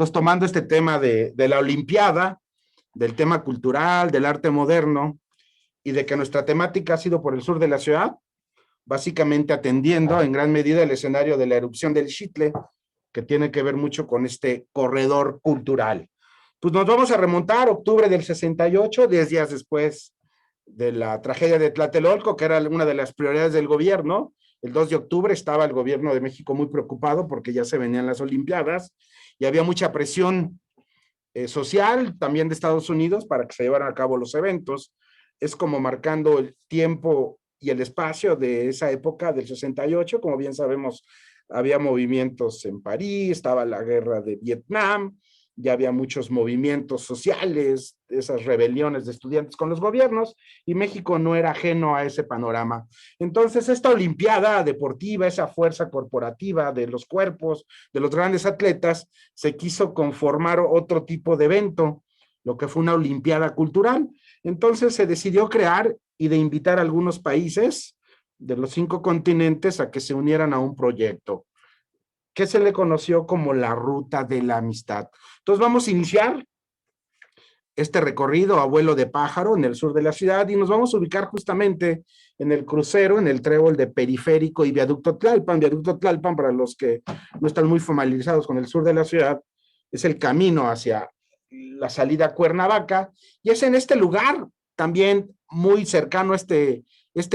Entonces, tomando este tema de la Olimpiada, del tema cultural, del arte moderno, y de que nuestra temática ha sido por el sur de la ciudad, básicamente atendiendo en gran medida el escenario de la erupción del Xitle, que tiene que ver mucho con este corredor cultural. Pues nos vamos a remontar a octubre del 68, 10 días después de la tragedia de Tlatelolco, que era una de las prioridades del gobierno. El 2 de octubre estaba el gobierno de México muy preocupado porque ya se venían las Olimpiadas y había mucha presión social también de Estados Unidos para que se llevaran a cabo los eventos. Es como marcando el tiempo y el espacio de esa época del 68. Como bien sabemos, había movimientos en París, estaba la guerra de Vietnam, ya había muchos movimientos sociales, esas rebeliones de estudiantes con los gobiernos, y México no era ajeno a ese panorama. Entonces, esta olimpiada deportiva, esa fuerza corporativa de los cuerpos, de los grandes atletas, se quiso conformar otro tipo de evento, lo que fue una olimpiada cultural. Entonces se decidió crear y de invitar a algunos países de los 5 continentes a que se unieran a un proyecto que se le conoció como la Ruta de la Amistad. Entonces vamos a iniciar este recorrido a vuelo de pájaro en el sur de la ciudad y nos vamos a ubicar justamente en el crucero, en el trébol de Periférico y Viaducto Tlalpan. Viaducto Tlalpan, para los que no están muy familiarizados con el sur de la ciudad, es el camino hacia la salida a Cuernavaca, y es en este lugar también muy cercano a este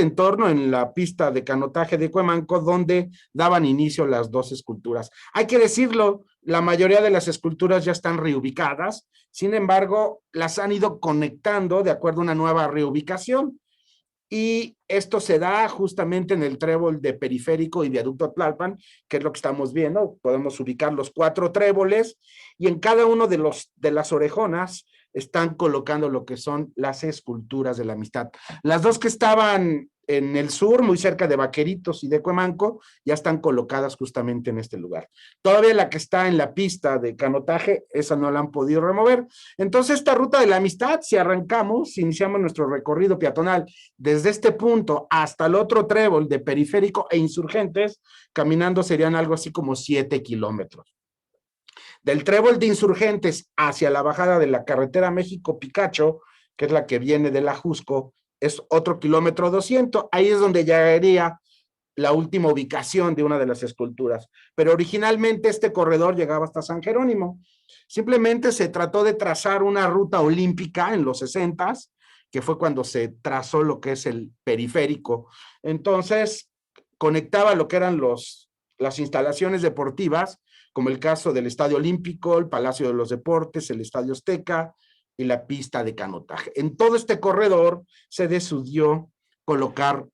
entorno, en la pista de canotaje de Cuemanco, donde daban inicio las 2 esculturas. Hay que decirlo, la mayoría de las esculturas ya están reubicadas, sin embargo, las han ido conectando de acuerdo a una nueva reubicación, y esto se da justamente en el trébol de Periférico y Viaducto Tlalpan, que es lo que estamos viendo. Podemos ubicar los 4 tréboles y en cada uno de las orejonas están colocando lo que son las esculturas de la amistad. Las 2 que estaban en el sur, muy cerca de Vaqueritos y de Cuemanco, ya están colocadas justamente en este lugar. Todavía la que está en la pista de canotaje, esa no la han podido remover. Entonces, esta ruta de la amistad, si iniciamos nuestro recorrido peatonal desde este punto hasta el otro trébol de Periférico e Insurgentes, caminando serían algo así como 7 kilómetros. Del trébol de Insurgentes hacia la bajada de la carretera México-Picacho, que es la que viene de la Jusco, es otro kilómetro 200. Ahí es donde llegaría la última ubicación de una de las esculturas. Pero originalmente este corredor llegaba hasta San Jerónimo. Simplemente se trató de trazar una ruta olímpica en los 60s, que fue cuando se trazó lo que es el periférico. Entonces, conectaba lo que eran las instalaciones deportivas, como el caso del Estadio Olímpico, el Palacio de los Deportes, el Estadio Azteca y la pista de canotaje. En todo este corredor se decidió colocar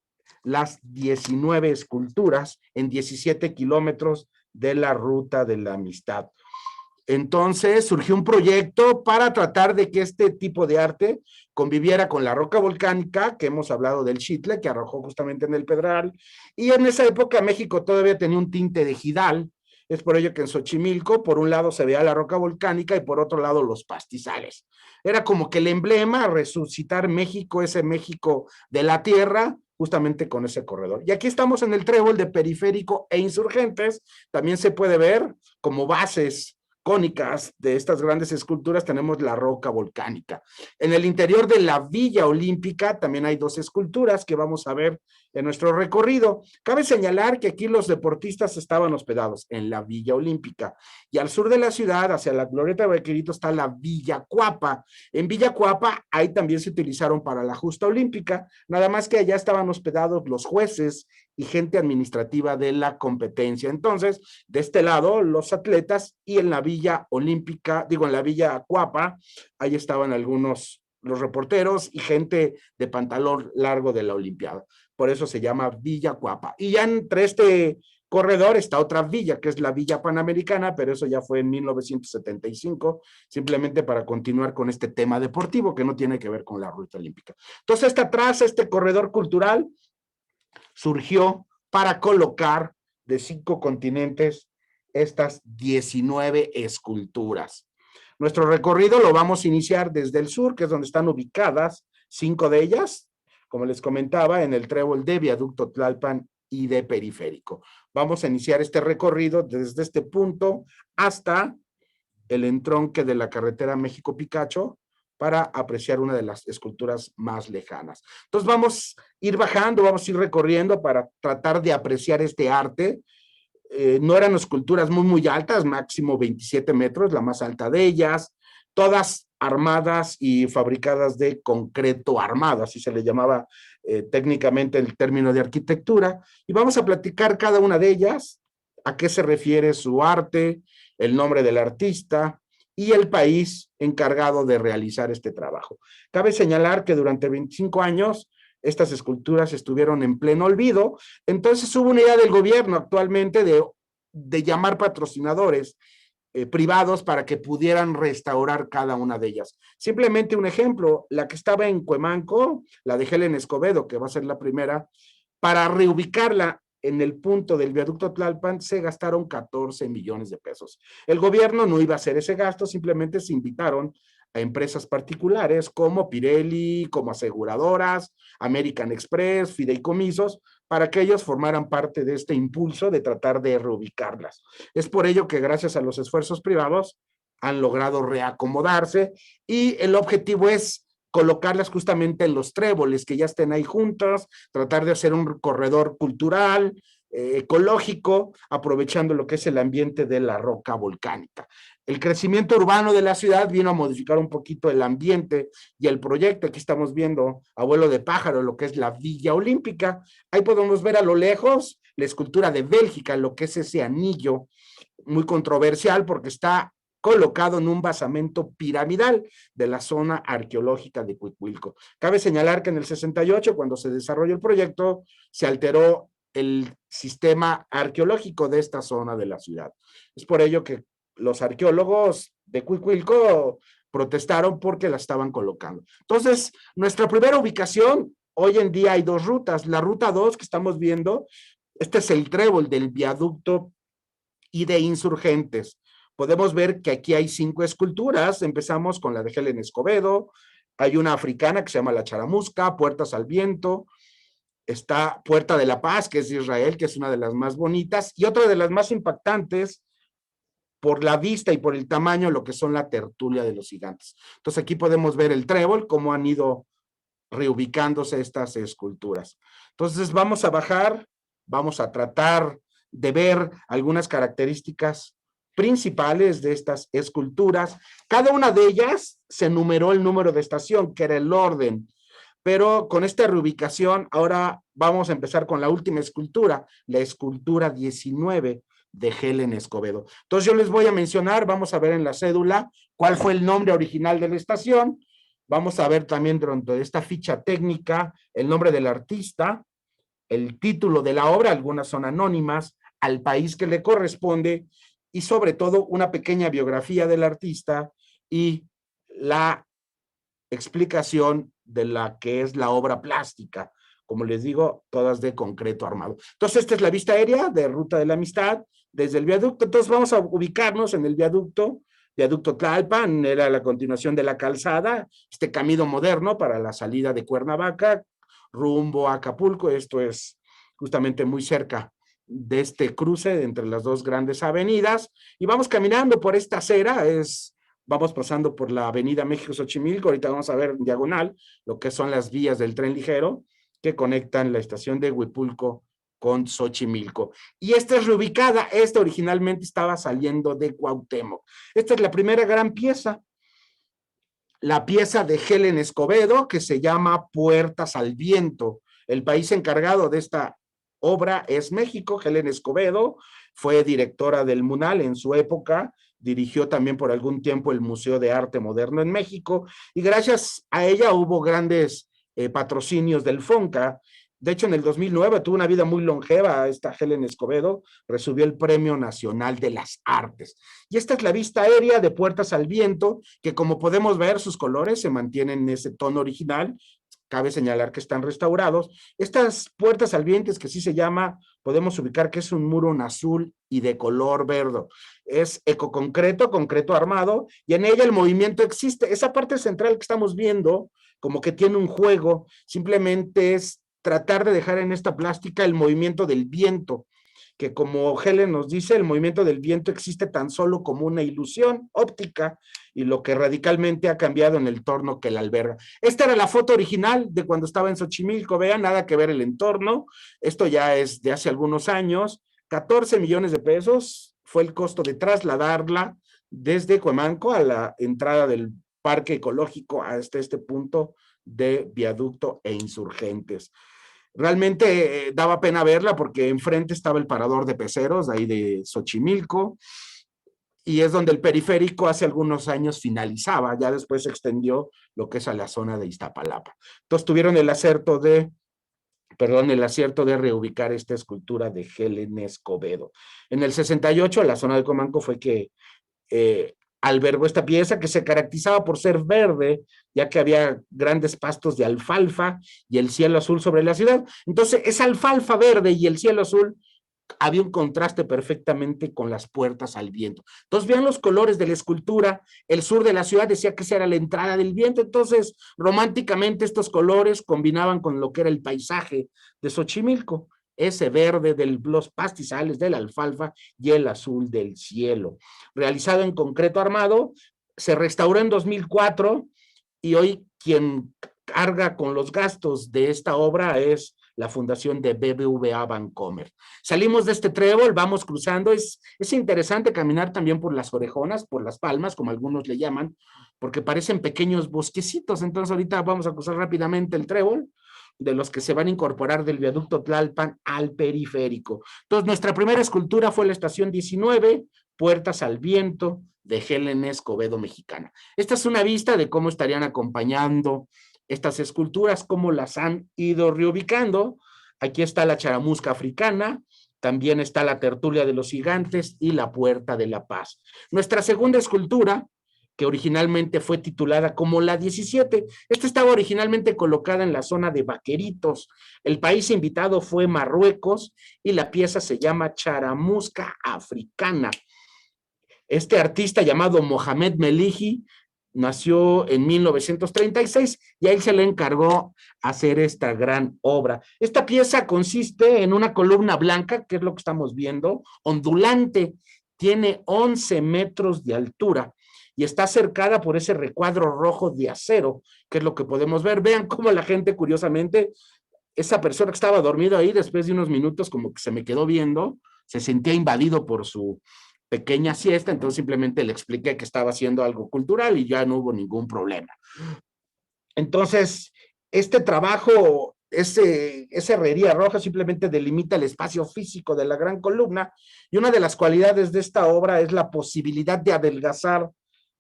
las 19 esculturas en 17 kilómetros de la Ruta de la Amistad. Entonces surgió un proyecto para tratar de que este tipo de arte conviviera con la roca volcánica, que hemos hablado del Xitle, que arrojó justamente en el Pedral, y en esa época México todavía tenía un tinte de ejidal. Es por ello que en Xochimilco, por un lado se veía la roca volcánica y por otro lado los pastizales. Era como que el emblema, resucitar México, ese México de la tierra, justamente con ese corredor. Y aquí estamos en el trébol de Periférico e Insurgentes. También se puede ver como bases cónicas de estas grandes esculturas tenemos la roca volcánica. En el interior de la Villa Olímpica también hay 2 esculturas que vamos a ver en nuestro recorrido. Cabe señalar que aquí los deportistas estaban hospedados en la Villa Olímpica, y al sur de la ciudad, hacia la glorieta de Vaqueritos, está la Villa Cuapa. En Villa Cuapa ahí también se utilizaron para la justa olímpica, nada más que allá estaban hospedados los jueces y gente administrativa de la competencia. Entonces, de este lado, los atletas, y en la Villa Olímpica, en la Villa Cuapa, ahí estaban los reporteros y gente de pantalón largo de la Olimpiada. Por eso se llama Villa Cuapa. Y ya entre este corredor está otra villa, que es la Villa Panamericana, pero eso ya fue en 1975, simplemente para continuar con este tema deportivo que no tiene que ver con la ruta olímpica. Entonces, esta traza, este corredor cultural, surgió para colocar de 5 continentes estas 19 esculturas. Nuestro recorrido lo vamos a iniciar desde el sur, que es donde están ubicadas 5 de ellas, como les comentaba, en el trébol de Viaducto Tlalpan y de Periférico. Vamos a iniciar este recorrido desde este punto hasta el entronque de la carretera México-Picacho para apreciar una de las esculturas más lejanas. Entonces vamos a ir bajando, vamos a ir recorriendo para tratar de apreciar este arte. No eran esculturas muy altas, máximo 27 metros, la más alta de ellas, todas armadas y fabricadas de concreto armado, así se le llamaba técnicamente el término de arquitectura, y vamos a platicar cada una de ellas, a qué se refiere su arte, el nombre del artista y el país encargado de realizar este trabajo. Cabe señalar que durante 25 años estas esculturas estuvieron en pleno olvido, entonces hubo una idea del gobierno actualmente de llamar patrocinadores privados para que pudieran restaurar cada una de ellas. Simplemente un ejemplo, la que estaba en Cuemanco, la de Helen Escobedo, que va a ser la primera, para reubicarla en el punto del viaducto Tlalpan se gastaron 14 millones de pesos. El gobierno no iba a hacer ese gasto, simplemente se invitaron a empresas particulares como Pirelli, como aseguradoras, American Express, fideicomisos, para que ellos formaran parte de este impulso de tratar de reubicarlas. Es por ello que gracias a los esfuerzos privados han logrado reacomodarse y el objetivo es colocarlas justamente en los tréboles, que ya estén ahí juntos, tratar de hacer un corredor cultural, ecológico, aprovechando lo que es el ambiente de la roca volcánica. El crecimiento urbano de la ciudad vino a modificar un poquito el ambiente y el proyecto. Aquí estamos viendo a vuelo de pájaro lo que es la Villa Olímpica. Ahí podemos ver a lo lejos la escultura de Bélgica, lo que es ese anillo muy controversial porque está colocado en un basamento piramidal de la zona arqueológica de Cuicuilco. Cabe señalar que en el 68, cuando se desarrolló el proyecto, se alteró el sistema arqueológico de esta zona de la ciudad. Es por ello que los arqueólogos de Cuicuilco protestaron porque la estaban colocando. Entonces, nuestra primera ubicación, hoy en día hay dos rutas. La ruta 2 que estamos viendo, este es el trébol del viaducto y de Insurgentes. Podemos ver que aquí hay 5 esculturas. Empezamos con la de Helen Escobedo, hay una africana que se llama la Charamusca, Puertas al Viento, está Puerta de la Paz, que es de Israel, que es una de las más bonitas, y otra de las más impactantes por la vista y por el tamaño, lo que son la tertulia de los gigantes. Entonces aquí podemos ver el trébol, cómo han ido reubicándose estas esculturas. Entonces vamos a bajar, vamos a tratar de ver algunas características principales de estas esculturas. Cada una de ellas se numeró el número de estación, que era el orden, pero con esta reubicación ahora vamos a empezar con la última escultura, la escultura 19 de Helen Escobedo. Entonces yo les voy a mencionar, vamos a ver en la cédula cuál fue el nombre original de la estación, vamos a ver también dentro de esta ficha técnica el nombre del artista, el título de la obra, algunas son anónimas, al país que le corresponde y sobre todo una pequeña biografía del artista y la explicación de la que es la obra plástica. Como les digo, todas de concreto armado. Entonces, esta es la vista aérea de Ruta de la Amistad desde el viaducto. Entonces, vamos a ubicarnos en el viaducto Tlalpan, era la continuación de la calzada, este camino moderno para la salida de Cuernavaca, rumbo a Acapulco. Esto es justamente muy cerca de este cruce entre las dos grandes avenidas, y vamos caminando por esta acera, vamos pasando por la avenida México-Xochimilco, ahorita vamos a ver en diagonal lo que son las vías del tren ligero que conectan la estación de Huipulco con Xochimilco. Y esta es reubicada, esta originalmente estaba saliendo de Cuauhtémoc. Esta es la primera gran pieza, la pieza de Helen Escobedo, que se llama Puertas al Viento. El país encargado de esta obra es México. Helen Escobedo fue directora del MUNAL en su época, dirigió también por algún tiempo el Museo de Arte Moderno en México, y gracias a ella hubo grandes patrocinios del FONCA. De hecho, en el 2009 tuvo una vida muy longeva esta Helen Escobedo, recibió el Premio Nacional de las Artes. Y esta es la vista aérea de Puertas al Viento, que como podemos ver, sus colores se mantienen en ese tono original. Cabe señalar que están restaurados. Estas puertas al viento, que sí se llama, podemos ubicar que es un muro en azul y de color verde. Es ecoconcreto, concreto armado, y en ella el movimiento existe. Esa parte central que estamos viendo, como que tiene un juego, simplemente es tratar de dejar en esta plástica el movimiento del viento, que como Helen nos dice, el movimiento del viento existe tan solo como una ilusión óptica y lo que radicalmente ha cambiado en el entorno que la alberga. Esta era la foto original de cuando estaba en Xochimilco, vean, nada que ver el entorno, esto ya es de hace algunos años, 14 millones de pesos fue el costo de trasladarla desde Cuemanco a la entrada del parque ecológico hasta este punto de Viaducto e Insurgentes. Realmente daba pena verla porque enfrente estaba el parador de peceros, ahí de Xochimilco, y es donde el periférico hace algunos años finalizaba, ya después se extendió lo que es a la zona de Iztapalapa. Entonces tuvieron el acierto de reubicar esta escultura de Helen Escobedo. En el 68, la zona de Comanco fue que albergó esta pieza que se caracterizaba por ser verde, ya que había grandes pastos de alfalfa y el cielo azul sobre la ciudad. Entonces, esa alfalfa verde y el cielo azul había un contraste perfectamente con las puertas al viento. Entonces, vean los colores de la escultura. El sur de la ciudad decía que esa era la entrada del viento. Entonces, románticamente estos colores combinaban con lo que era el paisaje de Xochimilco, ese verde de los pastizales, de la alfalfa y el azul del cielo. Realizado en concreto armado, se restauró en 2004 y hoy quien carga con los gastos de esta obra es la fundación de BBVA Bancomer. Salimos de este trébol, vamos cruzando, es interesante caminar también por las orejonas, por las palmas, como algunos le llaman, porque parecen pequeños bosquecitos. Entonces ahorita vamos a cruzar rápidamente el trébol, de los que se van a incorporar del viaducto Tlalpan al periférico. Entonces nuestra primera escultura fue la estación 19, Puertas al Viento, de Helen Escobedo, mexicana. Esta es una vista de cómo estarían acompañando estas esculturas, cómo las han ido reubicando. Aquí está la charamusca africana, también está la tertulia de los gigantes y la puerta de la paz. Nuestra segunda escultura, que originalmente fue titulada como la 17, esta estaba originalmente colocada en la zona de Vaqueritos. El país invitado fue Marruecos y la pieza se llama Charamusca Africana. Este artista llamado Mohamed Melih nació en 1936 y a él se le encargó hacer esta gran obra. Esta pieza consiste en una columna blanca, que es lo que estamos viendo, ondulante, tiene 11 metros de altura y está cercada por ese recuadro rojo de acero, que es lo que podemos ver. Vean cómo la gente, curiosamente, esa persona que estaba dormido ahí, después de unos minutos como que se me quedó viendo, se sentía invadido por su pequeña siesta, entonces simplemente le expliqué que estaba haciendo algo cultural y ya no hubo ningún problema. Entonces, este trabajo, esa herrería roja simplemente delimita el espacio físico de la gran columna y una de las cualidades de esta obra es la posibilidad de adelgazar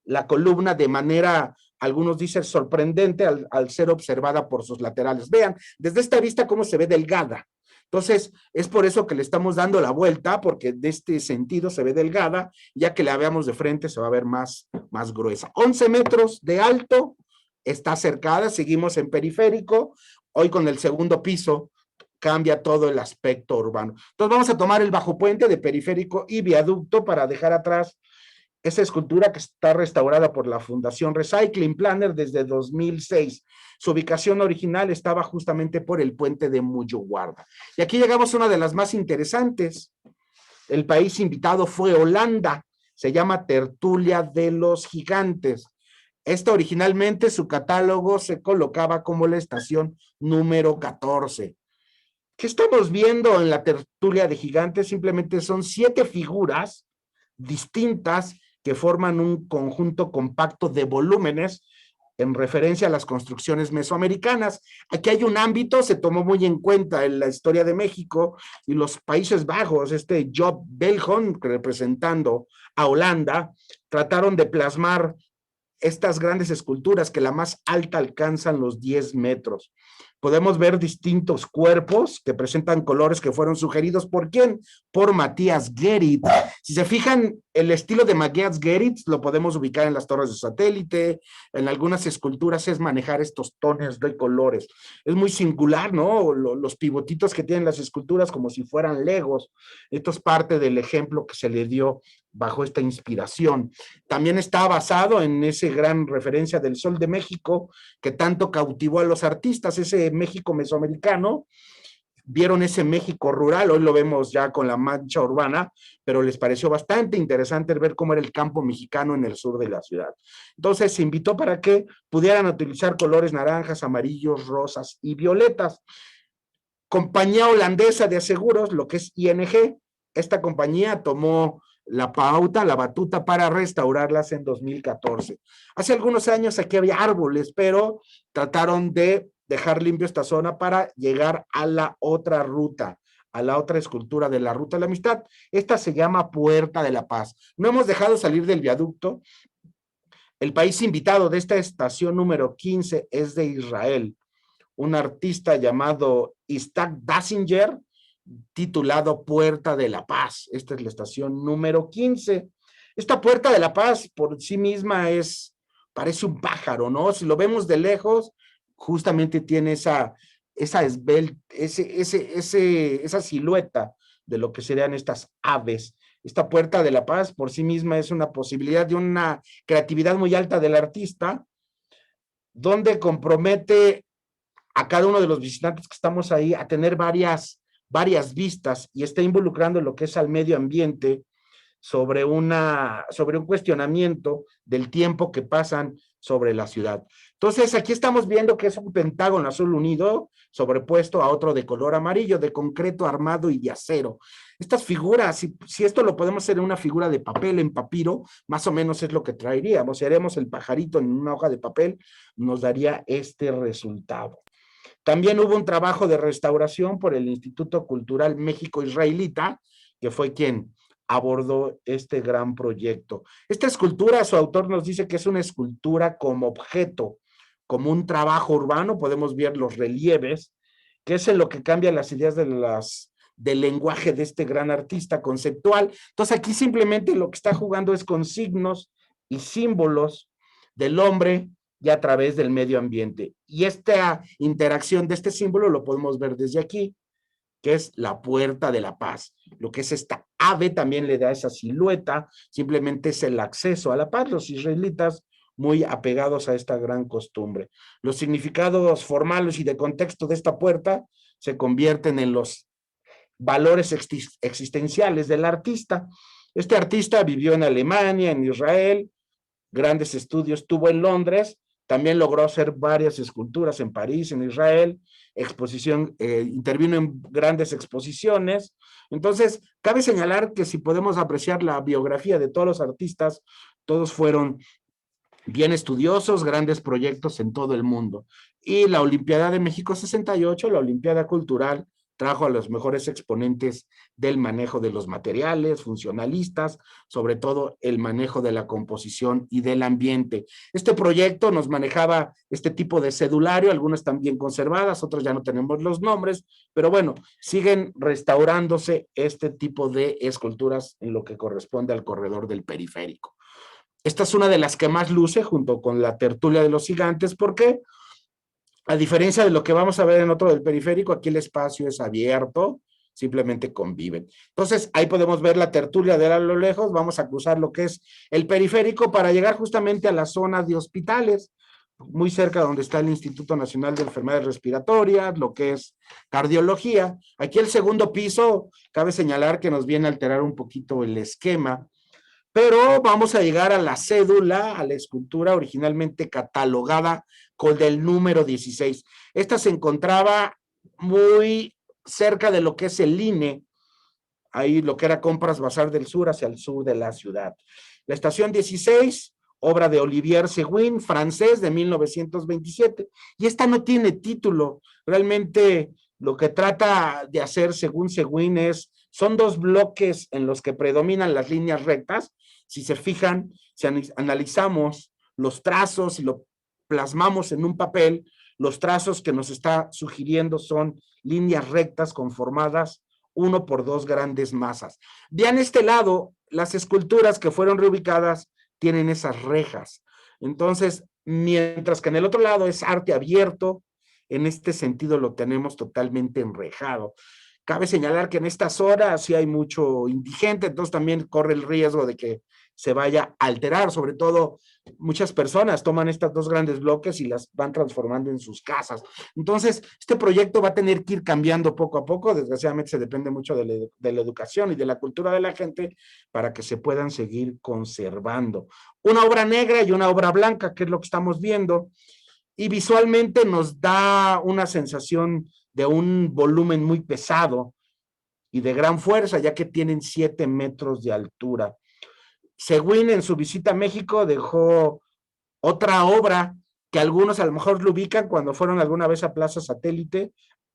la columna de manera, algunos dicen sorprendente al ser observada por sus laterales. Vean, desde esta vista cómo se ve delgada. Entonces, es por eso que le estamos dando la vuelta, porque de este sentido se ve delgada, ya que la veamos de frente se va a ver más gruesa. 11 metros de alto, está cercada, seguimos en periférico, hoy con el segundo piso cambia todo el aspecto urbano. Entonces vamos a tomar el bajo puente de periférico y viaducto para dejar atrás esa escultura que está restaurada por la Fundación Recycling Planner desde 2006. Su ubicación original estaba justamente por el puente de Muyuguarda. Y aquí llegamos a una de las más interesantes. El país invitado fue Holanda. Se llama Tertulia de los Gigantes. Esta originalmente su catálogo se colocaba como la estación número 14. ¿Qué estamos viendo en la Tertulia de Gigantes? Simplemente son 7 figuras distintas que forman un conjunto compacto de volúmenes en referencia a las construcciones mesoamericanas. Aquí hay un ámbito, se tomó muy en cuenta en la historia de México y los Países Bajos, Job Belhon, representando a Holanda, trataron de plasmar estas grandes esculturas que la más alta alcanzan los 10 metros. Podemos ver distintos cuerpos que presentan colores que fueron sugeridos ¿por quién? Por Matías Gerrit. Si se fijan, el estilo de Matías Gerrit lo podemos ubicar en las torres de satélite, en algunas esculturas es manejar estos tonos de colores. Es muy singular, ¿no? Los pivotitos que tienen las esculturas como si fueran legos. Esto es parte del ejemplo que se le dio bajo esta inspiración. También está basado en ese gran referencia del Sol de México que tanto cautivó a los artistas, ese México mesoamericano. vieron ese México rural, hoy lo vemos ya con la mancha urbana, pero les pareció bastante interesante ver cómo era el campo mexicano en el sur de la ciudad. Entonces se invitó para que pudieran utilizar colores naranjas, amarillos, rosas y violetas. Compañía holandesa de seguros, lo que es ING, esta compañía tomó la pauta, la batuta para restaurarlas en 2014. Hace algunos años aquí había árboles, pero trataron de dejar limpio esta zona para llegar a la otra ruta, a la otra escultura de la Ruta de la Amistad. Esta se llama Puerta de la Paz. No hemos dejado salir del viaducto. El país invitado de esta estación número 15 es de Israel, un artista llamado Isaac Dassinger, titulado Puerta de la Paz. Esta es la estación número 15. Esta Puerta de la Paz por sí misma parece un pájaro, ¿no? Si lo vemos de lejos, justamente tiene esa silueta de lo que serían estas aves. Esta Puerta de la Paz por sí misma es una posibilidad de una creatividad muy alta del artista, donde compromete a cada uno de los visitantes que estamos ahí a tener varias vistas y está involucrando lo que es al medio ambiente sobre un cuestionamiento del tiempo que pasan sobre la ciudad. Entonces, aquí estamos viendo que es un pentágono azul unido sobrepuesto a otro de color amarillo, de concreto armado y de acero. Estas figuras, si esto lo podemos hacer en una figura de papel, en papiro, más o menos es lo que traeríamos. Si haremos el pajarito en una hoja de papel, nos daría este resultado. También hubo un trabajo de restauración por el Instituto Cultural México-Israelita, que fue quien abordó este gran proyecto. Esta escultura, su autor nos dice que es una escultura como objeto, como un trabajo urbano. Podemos ver los relieves, que es en lo que cambia las ideas del lenguaje de este gran artista conceptual. Entonces aquí simplemente lo que está jugando es con signos y símbolos del hombre y a través del medio ambiente. Y esta interacción de este símbolo lo podemos ver desde aquí, que es la Puerta de la Paz. Lo que es esta ave también le da esa silueta, simplemente es el acceso a la paz. Los israelitas muy apegados a esta gran costumbre. Los significados formales y de contexto de esta puerta se convierten en los valores existenciales del artista. Este artista vivió en Alemania, en Israel, grandes estudios tuvo en Londres, también logró hacer varias esculturas en París, en Israel, intervino en grandes exposiciones. Entonces, cabe señalar que si podemos apreciar la biografía de todos los artistas, todos fueron bien estudiosos, grandes proyectos en todo el mundo. Y la Olimpiada de México 68, la Olimpiada Cultural, trajo a los mejores exponentes del manejo de los materiales, funcionalistas, sobre todo el manejo de la composición y del ambiente. Este proyecto nos manejaba este tipo de cedulario, algunas están bien conservadas, otras ya no tenemos los nombres, pero bueno, siguen restaurándose este tipo de esculturas en lo que corresponde al corredor del periférico. Esta es una de las que más luce junto con la tertulia de los gigantes, porque a diferencia de lo que vamos a ver en otro del periférico, aquí el espacio es abierto, simplemente conviven. Entonces, ahí podemos ver la tertulia de a lo lejos, vamos a cruzar lo que es el periférico para llegar justamente a la zona de hospitales, muy cerca donde está el Instituto Nacional de Enfermedades Respiratorias, lo que es cardiología. Aquí el segundo piso, cabe señalar que nos viene a alterar un poquito el esquema, pero vamos a llegar a la cédula, a la escultura originalmente catalogada con el número 16. Esta se encontraba muy cerca de lo que es el INE, ahí lo que era Compras Bazar del Sur, hacia el sur de la ciudad. La estación 16, obra de Olivier Seguin, francés, de 1927, y esta no tiene título. Realmente lo que trata de hacer, según Seguin, son dos bloques en los que predominan las líneas rectas. Si se fijan, si analizamos los trazos y lo plasmamos en un papel, los trazos que nos está sugiriendo son líneas rectas conformadas uno por dos grandes masas. Vean este lado, las esculturas que fueron reubicadas tienen esas rejas. Entonces, mientras que en el otro lado es arte abierto, en este sentido lo tenemos totalmente enrejado. Cabe señalar que en estas horas sí hay mucho indigente, entonces también corre el riesgo de que se vaya a alterar. Sobre todo, muchas personas toman estas dos grandes bloques y las van transformando en sus casas. Entonces, este proyecto va a tener que ir cambiando poco a poco. Desgraciadamente se depende mucho de la educación y de la cultura de la gente para que se puedan seguir conservando. Una obra negra y una obra blanca, que es lo que estamos viendo, y visualmente nos da una sensación de un volumen muy pesado y de gran fuerza, ya que tienen 7 metros de altura. Seguín, en su visita a México, dejó otra obra que algunos a lo mejor lo ubican cuando fueron alguna vez a Plaza Satélite.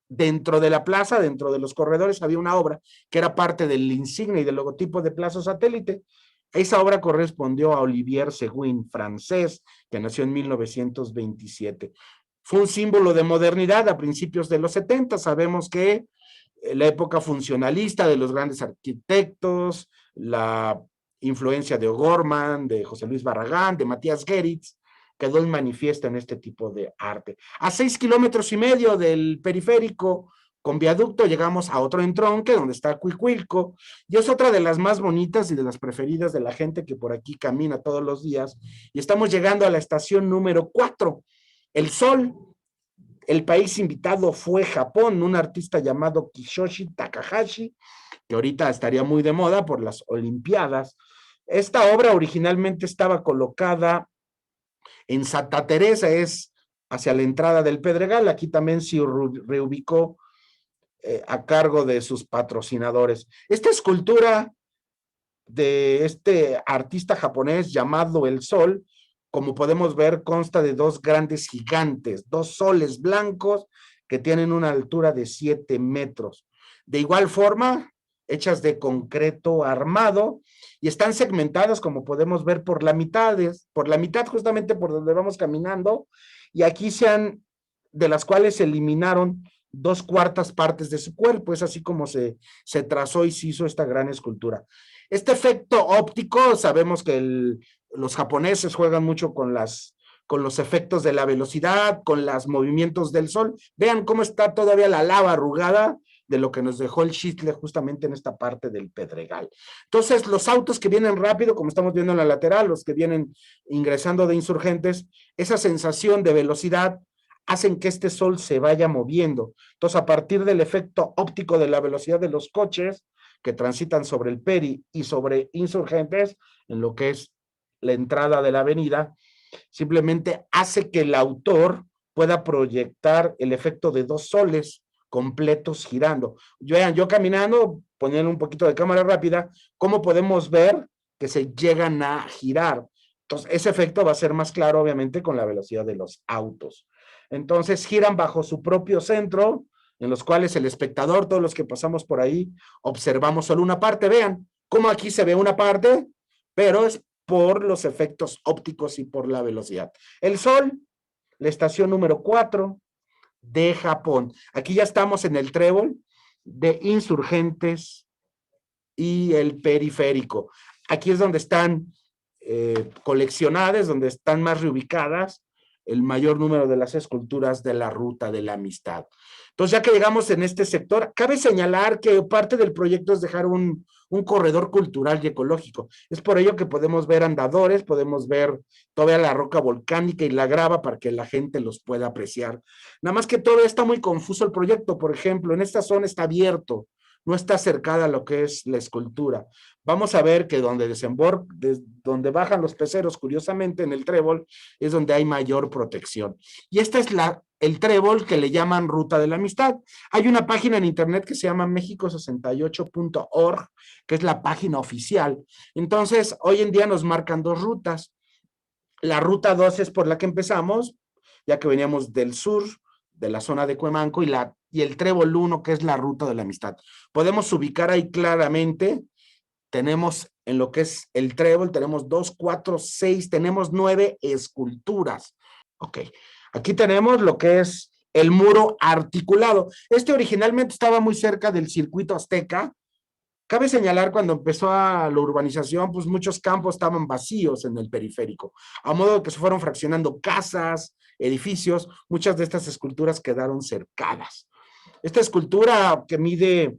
Dentro de la plaza, dentro de los corredores, había una obra que era parte del insignia y del logotipo de Plaza Satélite. Esa obra correspondió a Olivier Seguin, francés, que nació en 1927. Fue un símbolo de modernidad a principios de los 70. Sabemos que la época funcionalista de los grandes arquitectos, la influencia de O'Gorman, de José Luis Barragán, de Matías Geritz, quedó en manifiesto en este tipo de arte. A 6,5 kilómetros del periférico, con viaducto, llegamos a otro entronque donde está Cuicuilco, y es otra de las más bonitas y de las preferidas de la gente que por aquí camina todos los días, y estamos llegando a la estación número 4, El Sol. El país invitado fue Japón, un artista llamado Kishoshi Takahashi, que ahorita estaría muy de moda por las Olimpiadas. Esta obra originalmente estaba colocada en Santa Teresa, es hacia la entrada del Pedregal. Aquí también se reubicó a cargo de sus patrocinadores. Esta escultura de este artista japonés llamado El Sol, como podemos ver, consta de dos grandes gigantes, dos soles blancos que tienen una altura de 7 metros. De igual forma, hechas de concreto armado, y están segmentadas, como podemos ver, por la mitad justamente por donde vamos caminando, y aquí de las cuales se eliminaron 2/4 partes de su cuerpo. Es así como se trazó y se hizo esta gran escultura. Este efecto óptico, sabemos que los japoneses juegan mucho con los efectos de la velocidad, con los movimientos del sol. Vean cómo está todavía la lava arrugada de lo que nos dejó el Xitle justamente en esta parte del Pedregal. Entonces, los autos que vienen rápido, como estamos viendo en la lateral, los que vienen ingresando de Insurgentes, esa sensación de velocidad hacen que este sol se vaya moviendo. Entonces, a partir del efecto óptico de la velocidad de los coches que transitan sobre el Peri y sobre Insurgentes, en lo que es la entrada de la avenida, simplemente hace que el autor pueda proyectar el efecto de dos soles completos girando. Vean, yo caminando, poniendo un poquito de cámara rápida, cómo podemos ver que se llegan a girar. Entonces, ese efecto va a ser más claro, obviamente, con la velocidad de los autos. Entonces, giran bajo su propio centro, en los cuales el espectador, todos los que pasamos por ahí, observamos solo una parte. Vean cómo aquí se ve una parte, pero es por los efectos ópticos y por la velocidad. El Sol, la estación número 4 de Japón. Aquí ya estamos en el trébol de Insurgentes y el periférico. Aquí es donde están coleccionadas, donde están más reubicadas el mayor número de las esculturas de la Ruta de la Amistad. Entonces, ya que llegamos en este sector, cabe señalar que parte del proyecto es dejar un corredor cultural y ecológico. Es por ello que podemos ver andadores, podemos ver todavía la roca volcánica y la grava para que la gente los pueda apreciar. Nada más que todavía está muy confuso el proyecto. Por ejemplo, en esta zona está abierto, no está cercada a lo que es la escultura. Vamos a ver que donde bajan los peceros, curiosamente, en el trébol, es donde hay mayor protección. Y esta es el trébol que le llaman Ruta de la Amistad. Hay una página en internet que se llama mexico68.org, que es la página oficial. Entonces, hoy en día nos marcan dos rutas. La ruta 2 es por la que empezamos, ya que veníamos del sur, de la zona de Cuemanco, y el trébol 1, que es la Ruta de la Amistad. Podemos ubicar ahí claramente, tenemos en lo que es el trébol, tenemos 2, 4, 6, tenemos 9 esculturas. Ok, aquí tenemos lo que es el muro articulado. Este originalmente estaba muy cerca del circuito azteca. Cabe señalar, cuando empezó la urbanización, pues muchos campos estaban vacíos en el periférico, a modo que se fueron fraccionando casas, edificios. Muchas de estas esculturas quedaron cercadas. Esta escultura, que mide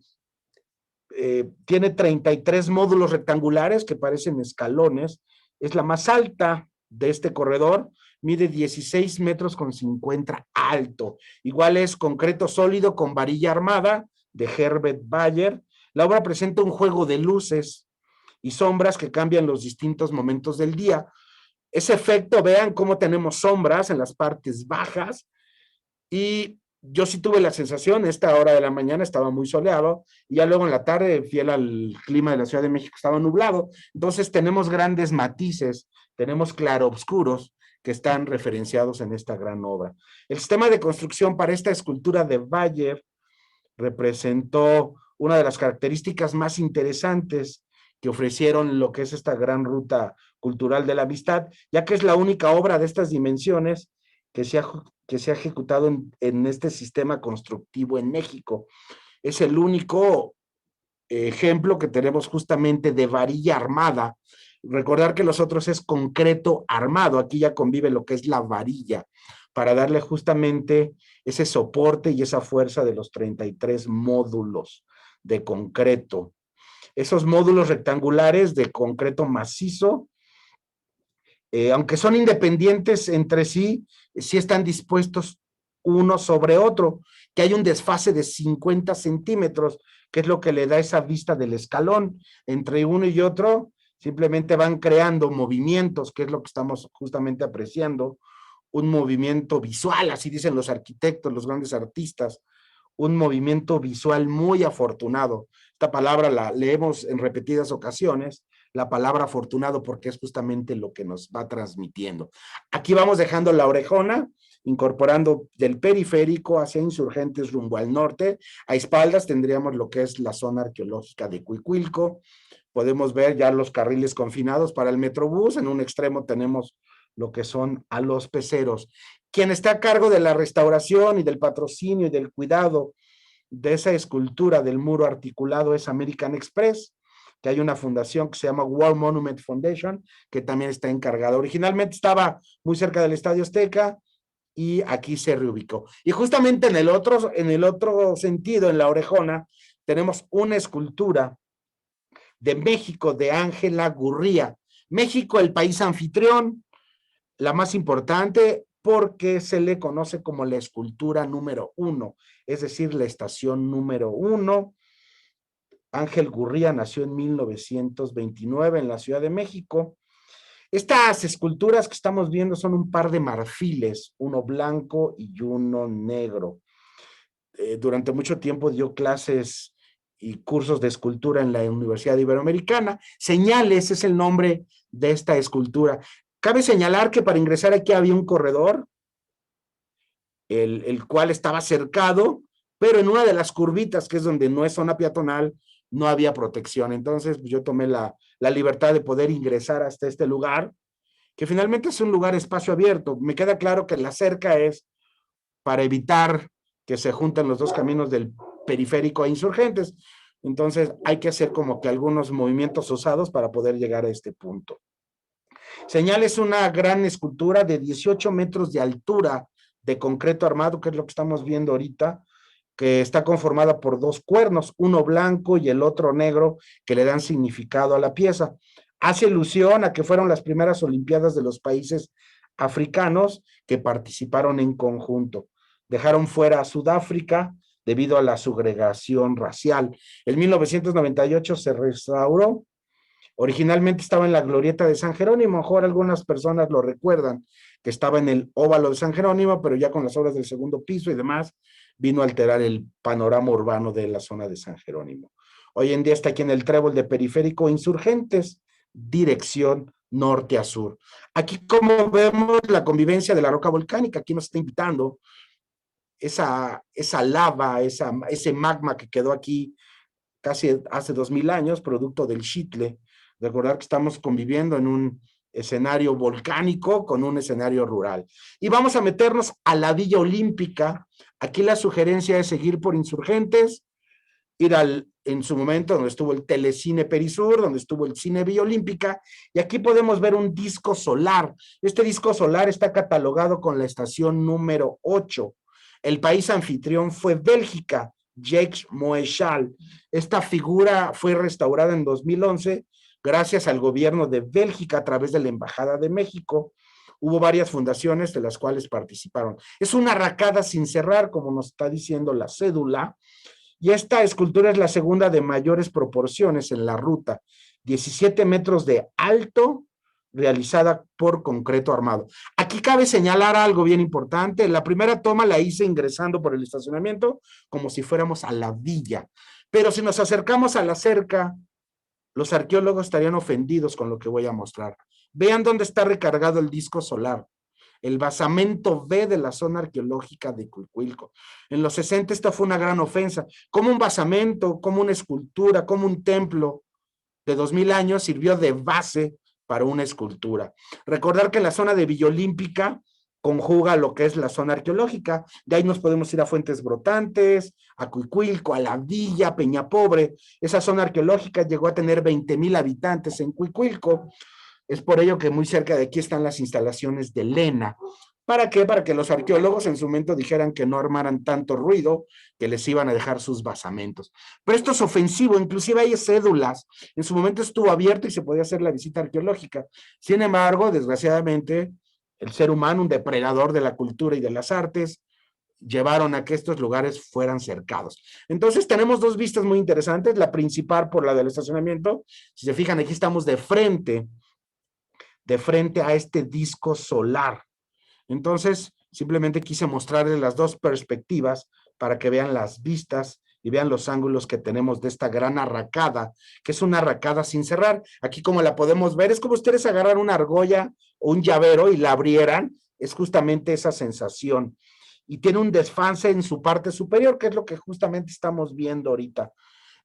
tiene 33 módulos rectangulares que parecen escalones. Es la más alta de este corredor, mide 16 metros con 50 alto. Igual es concreto sólido con varilla armada de Herbert Bayer. La obra presenta un juego de luces y sombras que cambian los distintos momentos del día. Ese efecto, vean cómo tenemos sombras en las partes bajas, y yo sí tuve la sensación, esta hora de la mañana estaba muy soleado, y ya luego en la tarde, fiel al clima de la Ciudad de México, estaba nublado. Entonces tenemos grandes matices, tenemos claroscuros que están referenciados en esta gran obra. El sistema de construcción para esta escultura de Bayer representó una de las características más interesantes que ofrecieron lo que es esta gran ruta cultural de la amistad, ya que es la única obra de estas dimensiones que se ha ejecutado en este sistema constructivo en México. Es el único ejemplo que tenemos justamente de varilla armada. Recordar que los otros es concreto armado, aquí ya convive lo que es la varilla, para darle justamente ese soporte y esa fuerza de los 33 módulos de concreto. Esos módulos rectangulares de concreto macizo, aunque son independientes entre sí, sí están dispuestos uno sobre otro, que hay un desfase de 50 centímetros, que es lo que le da esa vista del escalón. Entre uno y otro, simplemente van creando movimientos, que es lo que estamos justamente apreciando, un movimiento visual, así dicen los arquitectos, los grandes artistas, un movimiento visual muy afortunado. Esta palabra la leemos en repetidas ocasiones, la palabra afortunado, porque es justamente lo que nos va transmitiendo. Aquí vamos dejando la orejona, incorporando del periférico hacia Insurgentes rumbo al norte. A espaldas tendríamos lo que es la zona arqueológica de Cuicuilco. Podemos ver ya los carriles confinados para el Metrobús. En un extremo tenemos lo que son a los peceros. Quien está a cargo de la restauración y del patrocinio y del cuidado de esa escultura del muro articulado es American Express, que hay una fundación que se llama War Monument Foundation, que también está encargada. Originalmente estaba muy cerca del Estadio Azteca y aquí se reubicó. Y justamente en el otro sentido, en la orejona, tenemos una escultura de México de Ángela Gurría. México, el país anfitrión, la más importante porque se le conoce como la escultura número 1, es decir, la estación número 1. Ángel Gurría nació en 1929 en la Ciudad de México. Estas esculturas que estamos viendo son un par de marfiles, uno blanco y uno negro. Durante mucho tiempo dio clases y cursos de escultura en la Universidad Iberoamericana. Señales es el nombre de esta escultura. Cabe señalar que para ingresar aquí había un corredor, el cual estaba cercado, pero en una de las curvitas, que es donde no es zona peatonal, no había protección. Entonces yo tomé la libertad de poder ingresar hasta este lugar, que finalmente es un lugar espacio abierto. Me queda claro que la cerca es para evitar que se junten los dos caminos del periférico a Insurgentes. Entonces hay que hacer como que algunos movimientos osados para poder llegar a este punto. Señal es una gran escultura de 18 metros de altura de concreto armado, que es lo que estamos viendo ahorita, que está conformada por dos cuernos, uno blanco y el otro negro, que le dan significado a la pieza. Hace alusión a que fueron las primeras Olimpiadas de los países africanos que participaron en conjunto. Dejaron fuera a Sudáfrica debido a la segregación racial. En 1998 se restauró. Originalmente estaba en la glorieta de San Jerónimo, mejor algunas personas lo recuerdan, que estaba en el óvalo de San Jerónimo, pero ya con las obras del segundo piso y demás, vino a alterar el panorama urbano de la zona de San Jerónimo. Hoy en día está aquí en el trébol de Periférico Insurgentes, dirección norte a sur. Aquí, como vemos, la convivencia de la roca volcánica, aquí nos está invitando esa lava, ese magma que quedó aquí casi hace 2000 años, producto del Xitle. Recordar que estamos conviviendo en un escenario volcánico con un escenario rural. Y vamos a meternos a la Villa Olímpica. Aquí la sugerencia es seguir por Insurgentes, ir en su momento donde estuvo el Telecine Perisur, donde estuvo el Cine Villa Olímpica, y aquí podemos ver un disco solar. Este disco solar está catalogado con la estación número 8. El país anfitrión fue Bélgica, Jacques Moeshal. Esta figura fue restaurada en 2011 gracias al gobierno de Bélgica a través de la Embajada de México. Hubo varias fundaciones de las cuales participaron. Es una arracada sin cerrar, como nos está diciendo la cédula, y esta escultura es la segunda de mayores proporciones en la ruta, 17 metros de alto, realizada por concreto armado. Aquí cabe señalar algo bien importante. La primera toma la hice ingresando por el estacionamiento como si fuéramos a la villa, pero si nos acercamos a la cerca, los arqueólogos estarían ofendidos con lo que voy a mostrar. Vean dónde está recargado el disco solar, el basamento B de la zona arqueológica de Cuicuilco. En los 60 esta fue una gran ofensa. Como un basamento, como una escultura, como un templo de 2000 años sirvió de base para una escultura. Recordar que la zona de Villa Olímpica conjuga lo que es la zona arqueológica. De ahí nos podemos ir a Fuentes Brotantes, a Cuicuilco, a La Villa, Peñapobre. Esa zona arqueológica llegó a tener 20,000 habitantes en Cuicuilco. Es por ello que muy cerca de aquí están las instalaciones de Lena. ¿Para qué? Para que los arqueólogos en su momento dijeran que no armaran tanto ruido, que les iban a dejar sus basamentos. Pero esto es ofensivo, inclusive hay cédulas. En su momento estuvo abierto y se podía hacer la visita arqueológica. Sin embargo, desgraciadamente, el ser humano, un depredador de la cultura y de las artes, llevaron a que estos lugares fueran cercados. Entonces tenemos dos vistas muy interesantes, la principal por la del estacionamiento. Si se fijan, aquí estamos de frente a este disco solar. Entonces, simplemente quise mostrarles las dos perspectivas para que vean las vistas y vean los ángulos que tenemos de esta gran arracada, que es una arracada sin cerrar. Aquí como la podemos ver, es como ustedes agarran una argolla o un llavero y la abrieran, es justamente esa sensación. Y tiene un desfase en su parte superior, que es lo que justamente estamos viendo ahorita.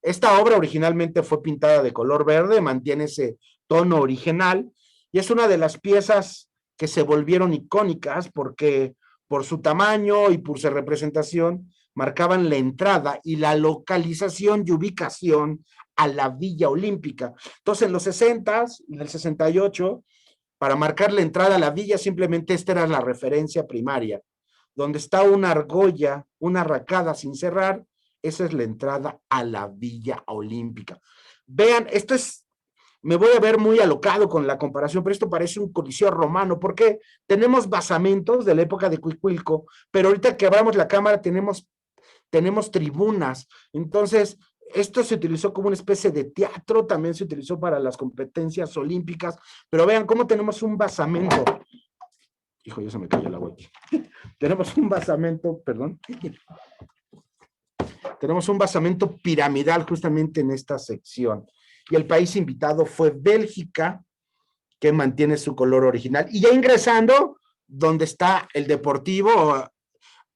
Esta obra originalmente fue pintada de color verde, mantiene ese tono original, y es una de las piezas que se volvieron icónicas porque por su tamaño y por su representación marcaban la entrada y la localización y ubicación a la Villa Olímpica. Entonces en los 60s y en el 68, para marcar la entrada a la villa, simplemente esta era la referencia primaria. Donde está una argolla, una arracada sin cerrar, esa es la entrada a la Villa Olímpica. Vean, esto es, me voy a ver muy alocado con la comparación, pero esto parece un coliseo romano, porque tenemos basamentos de la época de Cuicuilco, pero ahorita que abramos la cámara tenemos tribunas. Entonces, esto se utilizó como una especie de teatro, también se utilizó para las competencias olímpicas, pero vean cómo tenemos un basamento. Hijo, ya se me cayó la agua aquí. Tenemos un basamento, perdón. Tenemos un basamento piramidal justamente en esta sección. Y el país invitado fue Bélgica, que mantiene su color original. Y ya ingresando, donde está el Deportivo,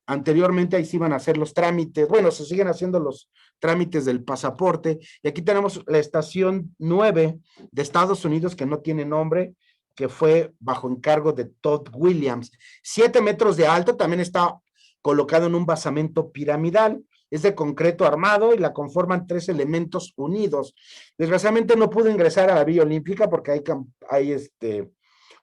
anteriormente ahí se iban a hacer los trámites, bueno, se siguen haciendo los trámites del pasaporte, y aquí tenemos la estación 9 de Estados Unidos, que no tiene nombre, que fue bajo encargo de Todd Williams. 7 metros de alto, también está colocado en un basamento piramidal, es de concreto armado y la conforman 3 elementos unidos. Desgraciadamente no pude ingresar a la Villa Olímpica porque hay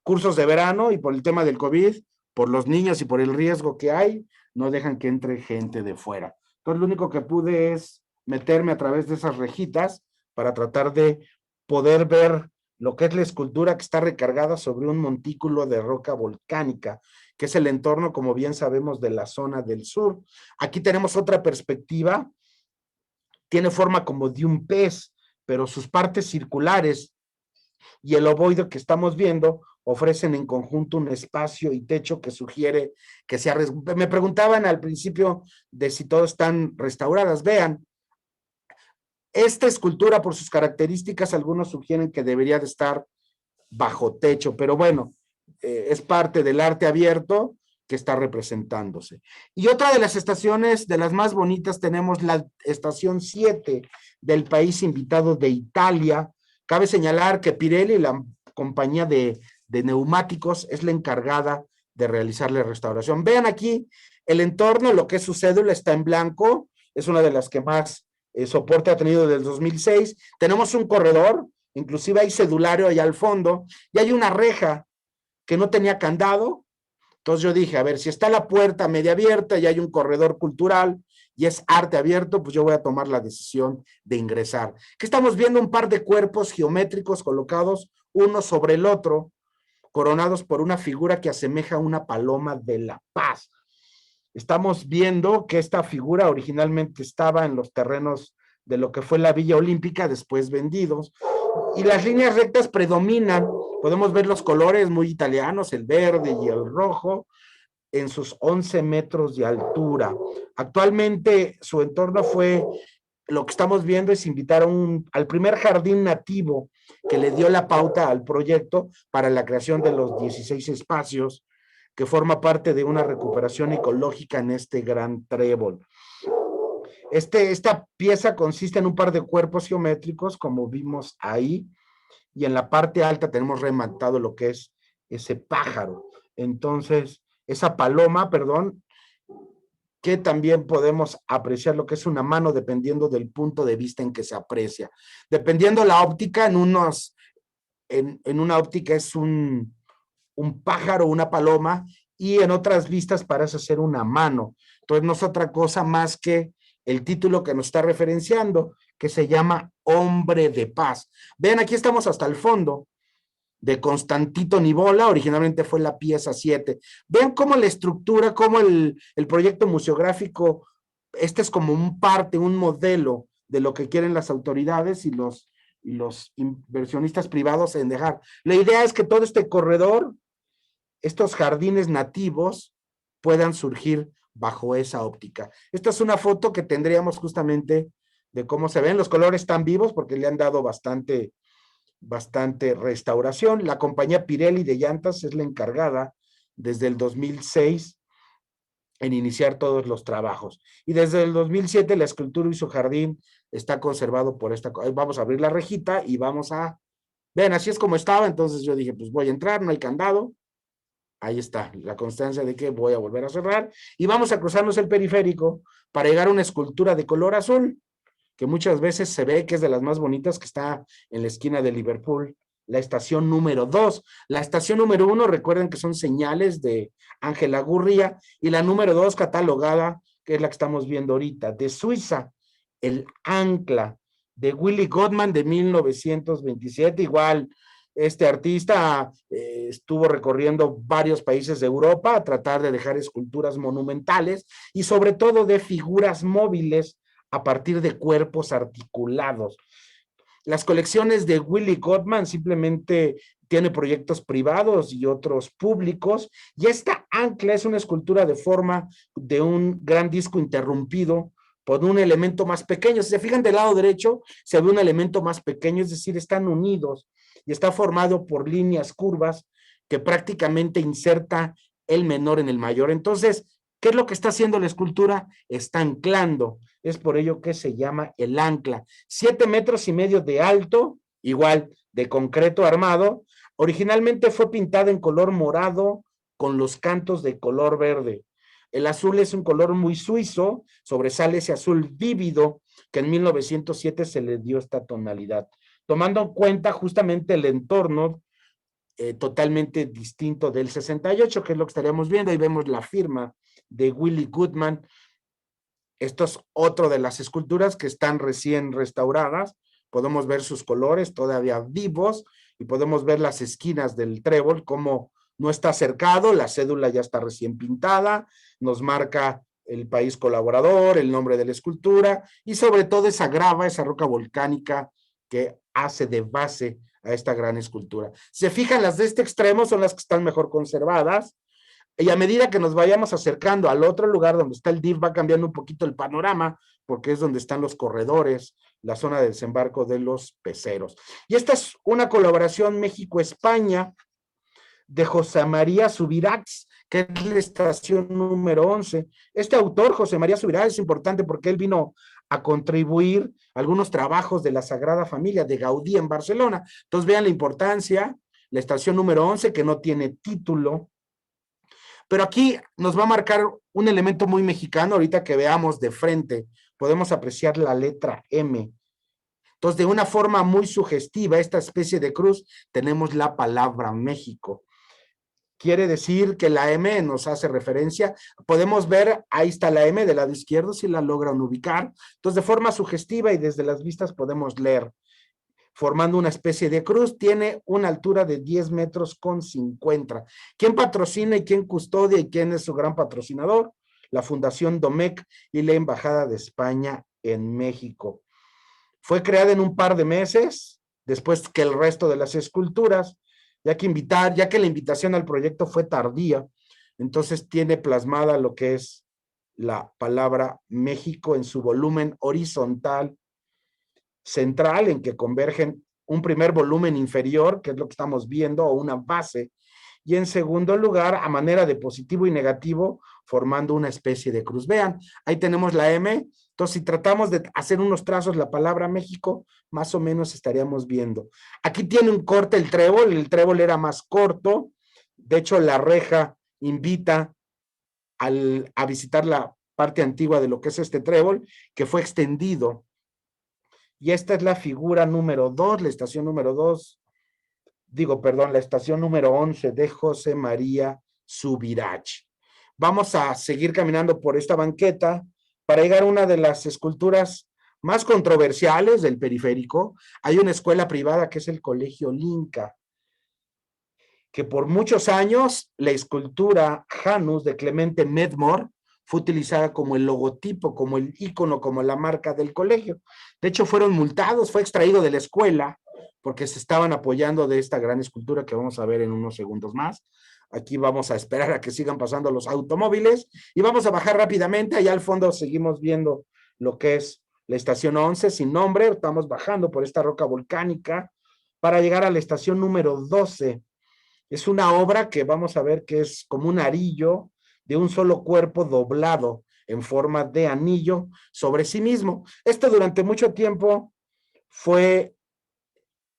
cursos de verano y por el tema del COVID, por los niños y por el riesgo que hay, no dejan que entre gente de fuera. Entonces lo único que pude es meterme a través de esas rejitas para tratar de poder ver lo que es la escultura que está recargada sobre un montículo de roca volcánica, que es el entorno, como bien sabemos, de la zona del sur. Aquí tenemos otra perspectiva, tiene forma como de un pez, pero sus partes circulares y el ovoide que estamos viendo ofrecen en conjunto un espacio y techo que sugiere que sea... Me preguntaban al principio de si todas están restauradas. Vean, esta escultura por sus características, algunos sugieren que debería de estar bajo techo, pero bueno, es parte del arte abierto que está representándose. Y otra de las estaciones, de las más bonitas, tenemos la estación 7 del país invitado de Italia. Cabe señalar que Pirelli, la compañía de neumáticos, es la encargada de realizar la restauración. Vean aquí el entorno, lo que es su cédula está en blanco, es una de las que más soporte ha tenido desde el 2006. Tenemos un corredor, inclusive hay cedulario allá al fondo, y hay una reja que no tenía candado, Entonces yo dije, a ver, si está la puerta media abierta y hay un corredor cultural y es arte abierto, pues yo voy a tomar la decisión de ingresar. Que estamos viendo un par de cuerpos geométricos colocados uno sobre el otro, coronados por una figura que asemeja a una paloma de la paz. Estamos viendo que esta figura originalmente estaba en los terrenos de lo que fue la Villa Olímpica, después vendidos, y las líneas rectas predominan. Podemos ver los colores muy italianos, el verde y el rojo, en sus 11 metros de altura. Actualmente su entorno fue, lo que estamos viendo es invitar al primer jardín nativo que le dio la pauta al proyecto para la creación de los 16 espacios, que forma parte de una recuperación ecológica en este gran trébol. Esta pieza consiste en un par de cuerpos geométricos, como vimos ahí, y en la parte alta tenemos rematado lo que es ese pájaro. Entonces, esa paloma, perdón, que también podemos apreciar lo que es una mano dependiendo del punto de vista en que se aprecia. Dependiendo la óptica, en una óptica es un pájaro, una paloma, y en otras vistas parece ser una mano. Entonces no es otra cosa más que el título que nos está referenciando, que se llama Hombre de Paz. Vean, aquí estamos hasta el fondo de Constantino Nivola, originalmente fue la pieza 7. Vean cómo la estructura, cómo el proyecto museográfico, este es como un modelo de lo que quieren las autoridades y los inversionistas privados en dejar. La idea es que todo este corredor, estos jardines nativos, puedan surgir bajo esa óptica. Esta es una foto que tendríamos justamente de cómo se ven. Los colores están vivos porque le han dado bastante restauración. La compañía Pirelli de llantas es la encargada desde el 2006 en iniciar todos los trabajos. Y desde el 2007 la escultura y su jardín está conservado por esta. Vamos a abrir la rejita y vamos a... Ven, así es como estaba. Entonces yo dije, pues voy a entrar, no hay candado. Ahí está, la constancia de que voy a volver a cerrar. Y vamos a cruzarnos el periférico para llegar a una escultura de color azul, que muchas veces se ve que es de las más bonitas, que está en la esquina de Liverpool, la estación número 2. La estación número 1, recuerden que son señales de Ángela Gurría, y la número 2 catalogada, que es la que estamos viendo ahorita, de Suiza, el Ancla, de Willy Gottman de 1927, igual. Este artista estuvo recorriendo varios países de Europa a tratar de dejar esculturas monumentales y sobre todo de figuras móviles a partir de cuerpos articulados. Las colecciones de Willy Gottman simplemente tiene proyectos privados y otros públicos, y esta ancla es una escultura de forma de un gran disco interrumpido por un elemento más pequeño. Si se fijan del lado derecho, se ve un elemento más pequeño, es decir, están unidos y está formado por líneas curvas que prácticamente inserta el menor en el mayor. Entonces, ¿qué es lo que está haciendo la escultura? Está anclando. Es por ello que se llama el ancla. 7,5 metros de alto, igual de concreto armado. Originalmente fue pintada en color morado con los cantos de color verde. El azul es un color muy suizo, sobresale ese azul vívido que en 1907 se le dio esta tonalidad, tomando en cuenta justamente el entorno totalmente distinto del 68, que es lo que estaríamos viendo. Ahí vemos la firma de Willy Gottman. Esto es otro de las esculturas que están recién restauradas. Podemos ver sus colores todavía vivos y podemos ver las esquinas del trébol, como no está cercado, la cédula ya está recién pintada, nos marca el país colaborador, el nombre de la escultura y sobre todo esa grava, esa roca volcánica que hace de base a esta gran escultura. Si se fijan, las de este extremo son las que están mejor conservadas, y a medida que nos vayamos acercando al otro lugar donde está el DIF, va cambiando un poquito el panorama, porque es donde están los corredores, la zona de desembarco de los peceros. Y esta es una colaboración México-España de José María Subirats, que es la estación número 11. Este autor, José María Subirats, es importante porque él vino a contribuir a algunos trabajos de la Sagrada Familia de Gaudí en Barcelona. Entonces vean la importancia, la estación número 11, que no tiene título, pero aquí nos va a marcar un elemento muy mexicano. Ahorita que veamos de frente, podemos apreciar la letra M. Entonces, de una forma muy sugestiva, esta especie de cruz, tenemos la palabra México. Quiere decir que la M nos hace referencia. Podemos ver, ahí está la M del lado izquierdo, si la logran ubicar. Entonces, de forma sugestiva y desde las vistas podemos leer, formando una especie de cruz, tiene una altura de 10 metros con 50. ¿Quién patrocina y quién custodia y quién es su gran patrocinador? La Fundación Domecq y la Embajada de España en México. Fue creada en un par de meses, después que el resto de las esculturas, ya que la invitación al proyecto fue tardía, entonces tiene plasmada lo que es la palabra México en su volumen horizontal central, en que convergen un primer volumen inferior, que es lo que estamos viendo, o una base, y en segundo lugar, a manera de positivo y negativo, formando una especie de cruz. Vean, ahí tenemos la M. Entonces, si tratamos de hacer unos trazos la palabra México, más o menos estaríamos viendo. Aquí tiene un corte el trébol era más corto. De hecho, la reja invita a visitar la parte antigua de lo que es este trébol, que fue extendido. Y esta es la figura número 2, la estación número 2, la estación número 11 de José María Subirach. Vamos a seguir caminando por esta banqueta para llegar a una de las esculturas más controversiales del periférico. Hay una escuela privada que es el Colegio Linca, que por muchos años la escultura Janus de Clemente Medmor fue utilizada como el logotipo, como el ícono, como la marca del colegio. De hecho, fueron multados, fue extraído de la escuela porque se estaban apoyando de esta gran escultura que vamos a ver en unos segundos más. Aquí vamos a esperar a que sigan pasando los automóviles y vamos a bajar rápidamente. Allá al fondo seguimos viendo lo que es la estación 11 sin nombre. Estamos bajando por esta roca volcánica para llegar a la estación número 12. Es una obra que vamos a ver que es como un arillo de un solo cuerpo doblado en forma de anillo sobre sí mismo. Esto durante mucho tiempo fue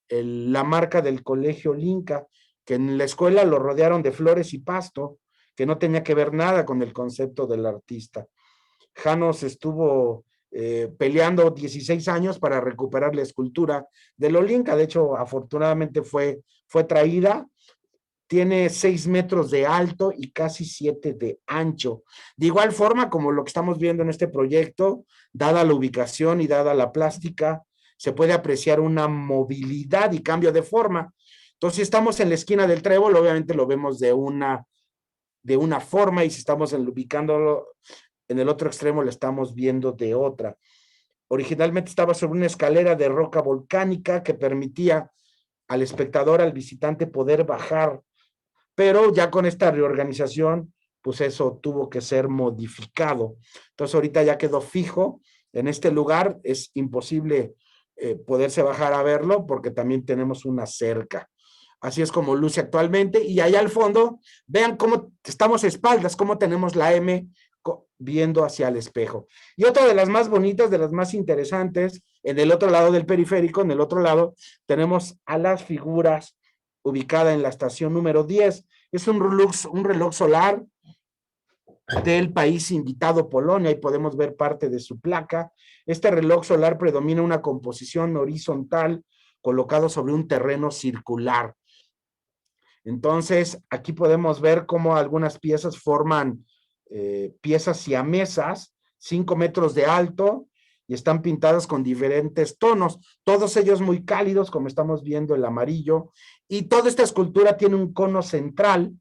la marca del Colegio Linca, que en la escuela lo rodearon de flores y pasto, que no tenía que ver nada con el concepto del artista. Janos estuvo peleando 16 años para recuperar la escultura del Olinka. De hecho, afortunadamente fue traída. Tiene 6 metros de alto y casi 7 de ancho. De igual forma, como lo que estamos viendo en este proyecto, dada la ubicación y dada la plástica, se puede apreciar una movilidad y cambio de forma. Entonces, si estamos en la esquina del trébol, obviamente lo vemos de una forma, y si estamos ubicándolo en el otro extremo, lo estamos viendo de otra. Originalmente estaba sobre una escalera de roca volcánica que permitía al espectador, al visitante, poder bajar, pero ya con esta reorganización, pues eso tuvo que ser modificado. Entonces ahorita ya quedó fijo en este lugar, es imposible poderse bajar a verlo porque también tenemos una cerca. Así es como luce actualmente, y allá al fondo, vean cómo estamos a espaldas, cómo tenemos la M viendo hacia el espejo. Y otra de las más bonitas, de las más interesantes, en el otro lado del periférico, en el otro lado, tenemos a las figuras ubicada en la estación número 10. Es un reloj solar del país invitado, Polonia, y podemos ver parte de su placa. Este reloj solar predomina una composición horizontal colocado sobre un terreno circular. Entonces, aquí podemos ver cómo algunas piezas forman piezas siamesas, 5 metros de alto, y están pintadas con diferentes tonos, todos ellos muy cálidos, como estamos viendo el amarillo, y toda esta escultura tiene un cono central,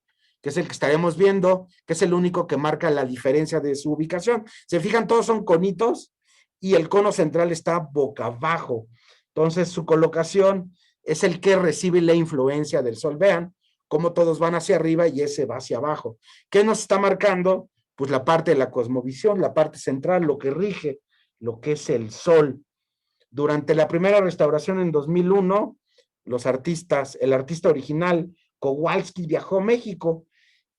que es el que estaremos viendo, que es el único que marca la diferencia de su ubicación. Se fijan, todos son conitos, y el cono central está boca abajo. Entonces, su colocación es el que recibe la influencia del sol. Vean cómo todos van hacia arriba y ese va hacia abajo. ¿Qué nos está marcando? Pues la parte de la cosmovisión, la parte central, lo que rige, lo que es el sol. Durante la primera restauración en 2001, el artista original, Kowalski, viajó a México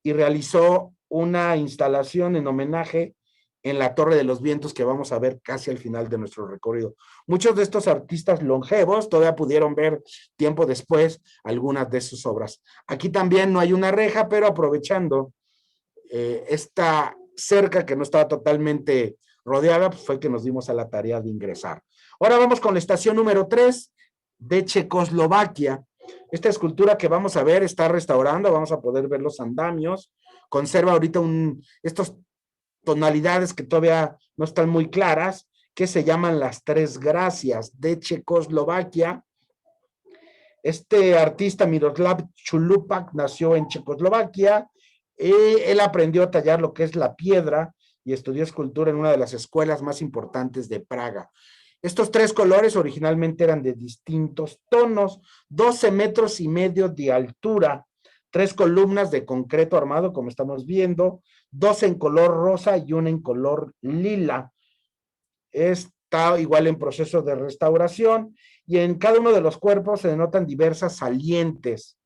y realizó una instalación en homenaje en la Torre de los Vientos, que vamos a ver casi al final de nuestro recorrido. Muchos de estos artistas longevos todavía pudieron ver tiempo después algunas de sus obras. Aquí también no hay una reja, pero aprovechando esta cerca que no estaba totalmente rodeada, pues fue que nos dimos a la tarea de ingresar. Ahora vamos con la estación número 3 de Checoslovaquia. Esta escultura que vamos a ver está restaurando, vamos a poder ver los andamios, conserva ahorita estos tonalidades que todavía no están muy claras, que se llaman las Tres Gracias de Checoslovaquia. Este artista Miroslav Chulupak nació en Checoslovaquia. Él aprendió a tallar lo que es la piedra y estudió escultura en una de las escuelas más importantes de Praga. Estos tres colores originalmente eran de distintos tonos, 12 metros y medio de altura, 3 columnas de concreto armado, como estamos viendo, 2 en color rosa y 1 en color lila. Está igual en proceso de restauración y en cada uno de los cuerpos se denotan diversas salientes.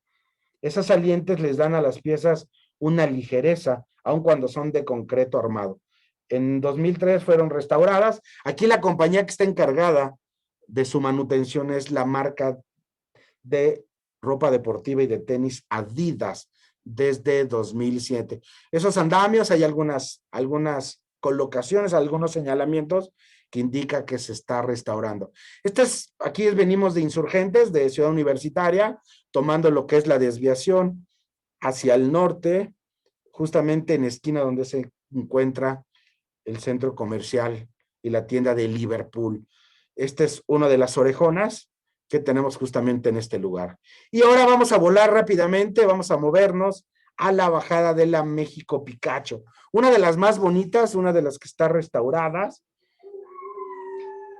Esas salientes les dan a las piezas una ligereza, aun cuando son de concreto armado. En 2003 fueron restauradas. Aquí la compañía que está encargada de su manutención es la marca de ropa deportiva y de tenis Adidas desde 2007. Esos andamios, hay algunas colocaciones, algunos señalamientos que indica que se está restaurando. Aquí venimos de Insurgentes, de Ciudad Universitaria, tomando lo que es la desviación hacia el norte, justamente en esquina donde se encuentra el centro comercial y la tienda de Liverpool. Esta es una de las orejonas que tenemos justamente en este lugar. Y ahora vamos a volar rápidamente, vamos a movernos a la bajada de la México Picacho. Una de las más bonitas, una de las que está restauradas,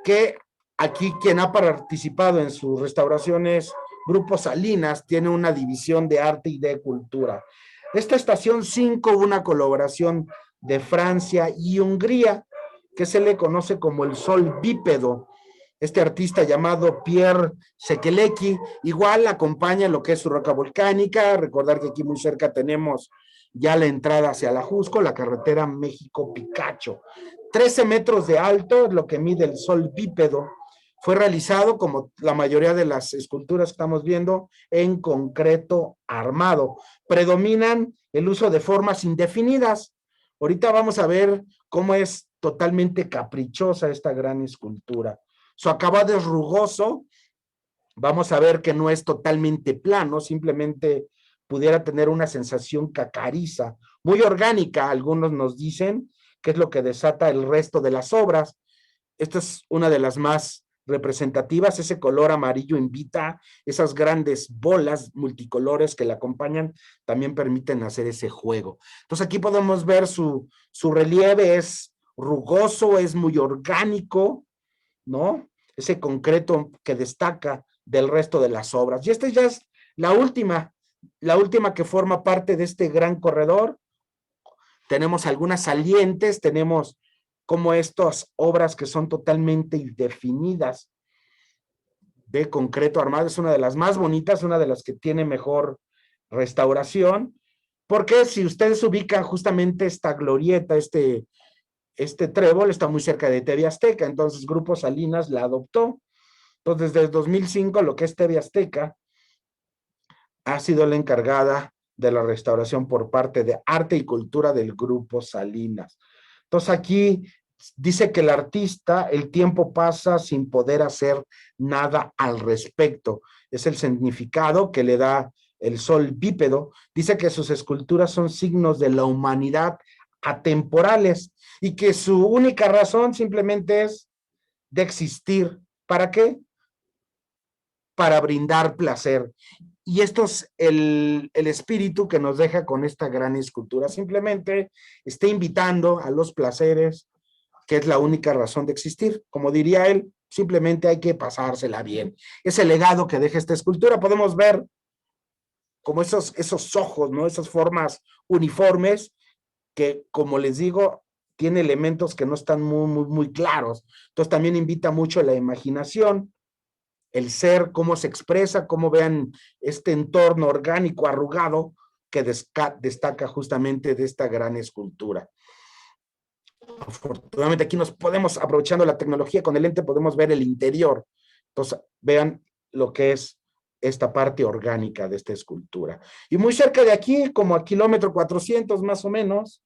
que aquí quien ha participado en sus restauraciones, Grupo Salinas, tiene una división de arte y de cultura. Esta estación 5, una colaboración de Francia y Hungría, que se le conoce como el Sol Bípedo. Este artista llamado Pierre Sekelecki, igual acompaña lo que es su roca volcánica. Recordar que aquí muy cerca tenemos ya la entrada hacia la Jusco, la carretera México-Picacho. 13 metros de alto, lo que mide el Sol Bípedo. Fue realizado, como la mayoría de las esculturas que estamos viendo, en concreto armado. Predominan el uso de formas indefinidas. Ahorita vamos a ver cómo es totalmente caprichosa esta gran escultura. Su acabado es rugoso. Vamos a ver que no es totalmente plano, simplemente pudiera tener una sensación cacariza, muy orgánica, algunos nos dicen, que es lo que desata el resto de las obras. Esta es una de las más representativas, ese color amarillo invita, esas grandes bolas multicolores que la acompañan también permiten hacer ese juego. Entonces aquí podemos ver su relieve, es rugoso, es muy orgánico, ¿no? Ese concreto que destaca del resto de las obras. Y esta ya es la última que forma parte de este gran corredor. Tenemos algunas salientes, tenemos como estas obras que son totalmente indefinidas de concreto armado. Es una de las más bonitas, una de las que tiene mejor restauración, porque si ustedes ubican justamente esta glorieta, este trébol está muy cerca de TV Azteca, entonces Grupo Salinas la adoptó. Entonces, desde 2005, lo que es TV Azteca ha sido la encargada de la restauración por parte de Arte y Cultura del Grupo Salinas. Entonces, aquí dice que el artista, el tiempo pasa sin poder hacer nada al respecto. Es el significado que le da el Sol Bípedo. Dice que sus esculturas son signos de la humanidad atemporales y que su única razón simplemente es de existir. ¿Para qué? Para brindar placer. Y esto es el espíritu que nos deja con esta gran escultura. Simplemente está invitando a los placeres, que es la única razón de existir. Como diría él, simplemente hay que pasársela bien. Ese legado que deja esta escultura, podemos ver como esos ojos, ¿no? Esas formas uniformes que, como les digo, tiene elementos que no están muy claros. Entonces también invita mucho a la imaginación, el ser, cómo se expresa, cómo vean este entorno orgánico arrugado que destaca justamente de esta gran escultura. Afortunadamente aquí nos podemos, aprovechando la tecnología con el lente, podemos ver el interior. Entonces vean lo que es esta parte orgánica de esta escultura. Y muy cerca de aquí, como a kilómetro 400 más o menos,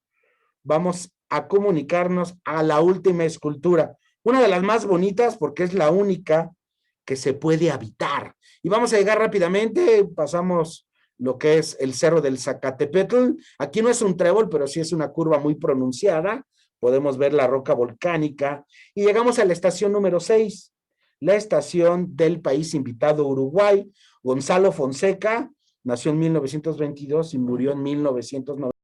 vamos a comunicarnos a la última escultura. Una de las más bonitas porque es la única que se puede habitar Y vamos a llegar rápidamente, pasamos lo que es el Cerro del Zacatepetl. Aquí no es un trébol, pero sí es una curva muy pronunciada. Podemos ver la roca volcánica. Y llegamos a la estación número 6, la estación del país invitado Uruguay. Gonzalo Fonseca nació en 1922 y murió en 1990.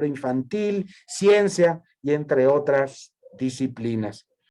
Infantil, ciencia y entre otras disciplinas.